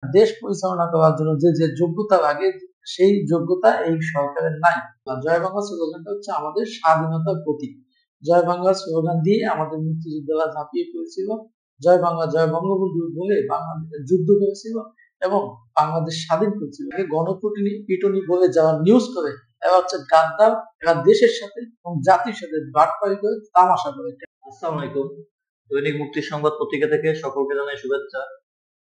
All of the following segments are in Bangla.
দেশ পরিচালনা করার জন্য যে যে যোগ্যতা লাগে সেই যোগ্যতা এই সরকারের নাই। জয় বাংলা স্লোগানটা হচ্ছে আমাদের স্বাধীনতার প্রতীক। জয় বাংলা স্লোগান দিয়ে আমাদের মুক্তিযোদ্ধারা ঝাঁপিয়ে পড়েছিল, জয় বাংলা জয় বঙ্গবন্ধু বলে বাংলাদেশ যুদ্ধ করেছিল এবং বাংলাদেশ স্বাধীন করেছিল। গণপিটুনি বলে যারা নিউজ করে এরা হচ্ছে গাদ্দার, এরা দেশের সাথে এবং জাতির সাথে বাটপারি করে তামাশা করে। আসসালামু আলাইকুম। দৈনিক মুক্তির সংবাদ পত্রিকা থেকে সকলকে জানাই শুভেচ্ছা।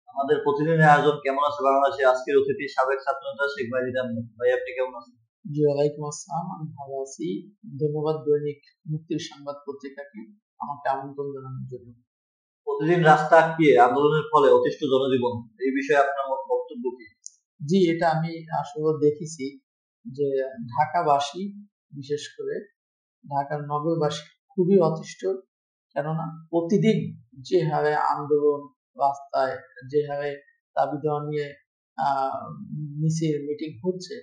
আমাদের প্রতিদিনের আয়োজন কেমন আছে বাংলাদেশে আজকের অতিথি সাবেক ছাত্রনেতা শেখ বাহিদ আহমেদ। ভাই আপনি কেমন আছেন? জি ওয়ালাইকুম আসসালাম, আমি ভালো আছি। ধন্যবাদ দৈনিক মুক্তির সংবাদ পত্রিকাকে আমাকে আমন্ত্রণ জানানোর জন্য। প্রতিদিন রাস্তা আটকিয়ে আন্দোলনের ফলে অতিষ্ঠ জনজীবন, এই বিষয়ে আপনার বক্তব্য কি? জি, এটা আমি আসলে দেখেছি যে ঢাকাবাসী, বিশেষ করে ঢাকার নগরবাসী খুবই অতিষ্ঠ। কেননা প্রতিদিন যে হারে আন্দোলন, রাস্তায় যে হারে দাবি দেওয়া নিয়ে মিছিল মিটিং হচ্ছে,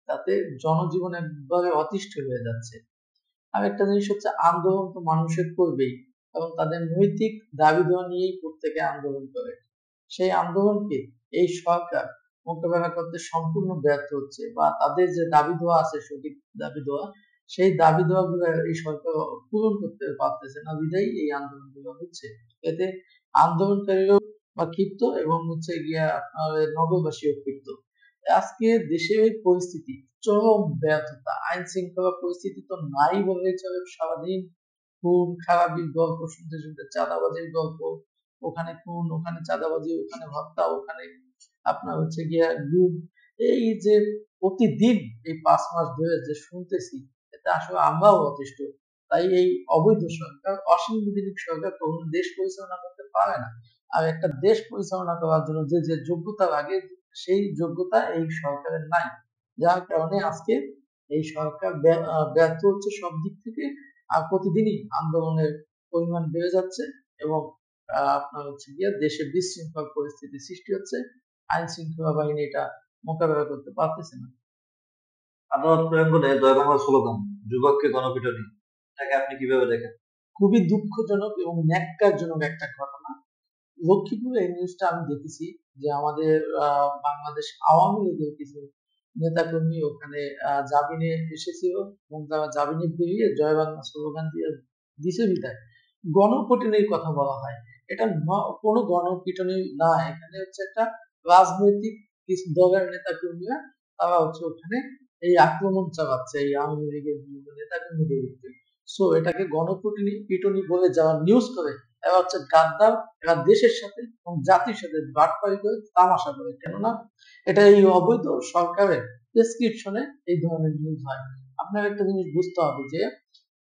তাতে জনজীবন একবারে অতিষ্ঠ হয়ে যাচ্ছে। আর একটা জিনিস হচ্ছে, আন্দোলন তো মানুষের করবেই এবং তাদের নৈতিক দাবি দেওয়া নিয়েই প্রত্যেকে আন্দোলন করে। সেই আন্দোলনকে এই সরকার মোকাবেলা করতে সম্পূর্ণ ব্যর্থ হচ্ছে, বা তাদের যে দাবি দেওয়া আছে সঠিক দাবি দেওয়া, সেই দাবি দেওয়া গুলো এই সরকার পূরণ করতে পারতেছে না, বিধায় এই আন্দোলন গুলো হচ্ছে। এতে আন্দোলনকারীরাও বা ক্ষিপ্ত এবং হচ্ছে গিয়া নগরবাসীও ক্ষিপ্ত। আজকে দেশের এই পরিস্থিতি চরম ব্যর্থতা, আইন শৃঙ্খলা পরিস্থিতি তো নাই বলে চলে। সারাদিন খুন খারাপির গল্প শুনতে শুনতে, চাঁদাবাজির গল্প, ওখানে খুন, ওখানে চাঁদাবাজি, ওখানে হত্যা, ওখানে আপনার হচ্ছে গিয়া গুম, এই যে প্রতিদিন এই 5 মাস ধরে যে শুনতেছি, এতে আসলে আমরাও অতিষ্ঠ। তাই এই অবৈধ সরকার, অসাংবিধানিক সরকার কখনো দেশ পরিচালনা করতে পারে না। আর একটা দেশ পরিচালনা করার জন্য যে যে যোগ্যতা লাগে সেই যোগ্যতা এই সরকারের নাই, যার কারণে আজকে এই সরকার ব্যর্থ হচ্ছে সব দিক থেকে। আর প্রতিদিনই আন্দোলনের পরিমাণ বেড়ে যাচ্ছে এবং আপনার হচ্ছে গিয়ে দেশে বিশৃঙ্খল পরিস্থিতি সৃষ্টি হচ্ছে। আইন শৃঙ্খলা বাহিনী এটা মোকাবেলা করতে পারতেছে না। আদালত প্রাঙ্গণে জয় বাংলা স্লোগান, যুবককে গণপিটুনি, এটাকে আপনি কিভাবে দেখেন? খুবই দুঃখজনক এবং ন্যাক্কারজনক একটা ঘটনা। লক্ষ্মীপুরে এই নিউজটা আমি দেখেছি যে আমাদের বাংলাদেশ আওয়ামী লীগের কিছু নেতাকর্মী ওখানে জামিনে এসেছিল এবং তারা জামিনে বেরিয়ে জয় বাংলা স্লোগান দিয়ে দিছে বিদায়। গণপিটুনির কথা বলা হয়, এটা কোনো গণপিটুনি না, এখানে হচ্ছে একটা রাজনৈতিক কিছু দলের নেতাকর্মীরা, তারা হচ্ছে ওখানে এই আক্রমণ চালাচ্ছে এই আওয়ামী লীগের বিভিন্ন নেতাকর্মীদের উপরে। সো এটাকে গণপিটুনি বলে যারা নিউজ করে এরা হচ্ছে গাদ্দার, এরা দেশের সাথে এবং জাতির সাথে বাটপারি করে তামাশা করে। কেননা এটা এই অবৈধ সরকারের প্রেসক্রিপশনে এই ধরনের নিউজ হয়। আপনার একটা জিনিস বুঝতে হবে যে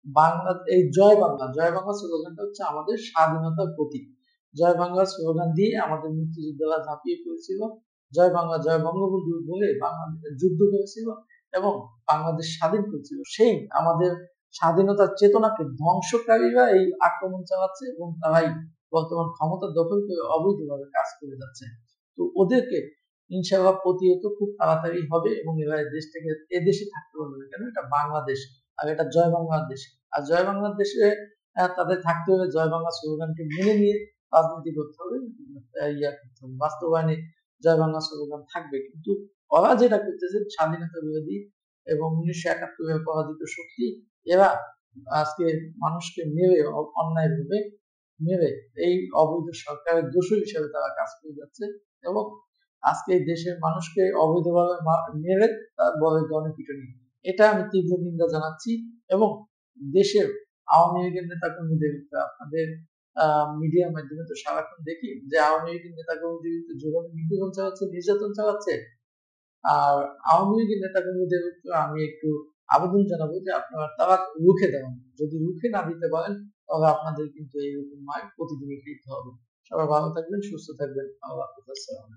বাংলা, এই জয় বাংলা স্লোগানটা হচ্ছে আমাদের স্বাধীনতার প্রতীক। জয় বাংলা স্লোগান দিয়ে আমাদের মুক্তিযোদ্ধারা ঝাঁপিয়ে পড়েছিল, জয় বাংলা জয় বঙ্গবন্ধু বলে বাংলাদেশ যুদ্ধ করেছিল এবং বাংলাদেশ স্বাধীন করেছিল। সেই আমাদের স্বাধীনতার চেতনাকে ধ্বংসকারীরা এই আক্রমণ চালাচ্ছে এবং তারাই বর্তমান ক্ষমতা দখল করে অবৈধভাবে কাজ করে যাচ্ছে। তো ওদেরকে ইনশাআল্লাহ প্রতিহত খুব তাড়াতাড়ি হবে এবং এবার দেশ থেকে এদেশে থাকতে পারবে না। কেন এটা বাংলাদেশ, আর এটা জয় বাংলাদেশ। আর জয় বাংলাদেশে তাদের থাকতে হলে জয় বাংলা স্লোগানকে মেনে নিয়ে রাজনীতি করতে হবে, ইয়া করতে হবে, বাস্তবায়নে জয় বাংলা স্লোগান থাকবে। কিন্তু ওরা যেটা করতেছে স্বাধীনতা বিরোধী এবং 1971 পরাজিত শক্তি, এরা আজকে মানুষকে মেরে, অন্যায় ভাবে মেরে এই অবৈধ সরকারের দোষর হিসেবে তারা কাজ করে যাচ্ছে এবং আজকে দেশের মানুষকে অবৈধভাবে মেরে তার বলে গণপিটুনি। এটা আমি তীব্র নিন্দা জানাচ্ছি এবং দেশের আওয়ামী লীগের নেতাকর্মীদের, আপনাদের মিডিয়ার মাধ্যমে তো সারাক্ষণ দেখি যে আওয়ামী লীগের নেতাকর্মীদের যেভাবে নিপীড়ন চালাচ্ছে, নির্যাতন চালাচ্ছে। আর আওয়ামী লীগের নেতাকর্মীদের আমি একটু আবেদন জানাবো যে আপনারা তারা রুখে দেন। যদি রুখে না দিতে পারেন তবে আপনাদের কিন্তু এইরকম মার প্রতিদিনই খেতে হবে। সবাই ভালো থাকবেন, সুস্থ থাকবেন। আল্লাহ হাফেজ। আসসালাম।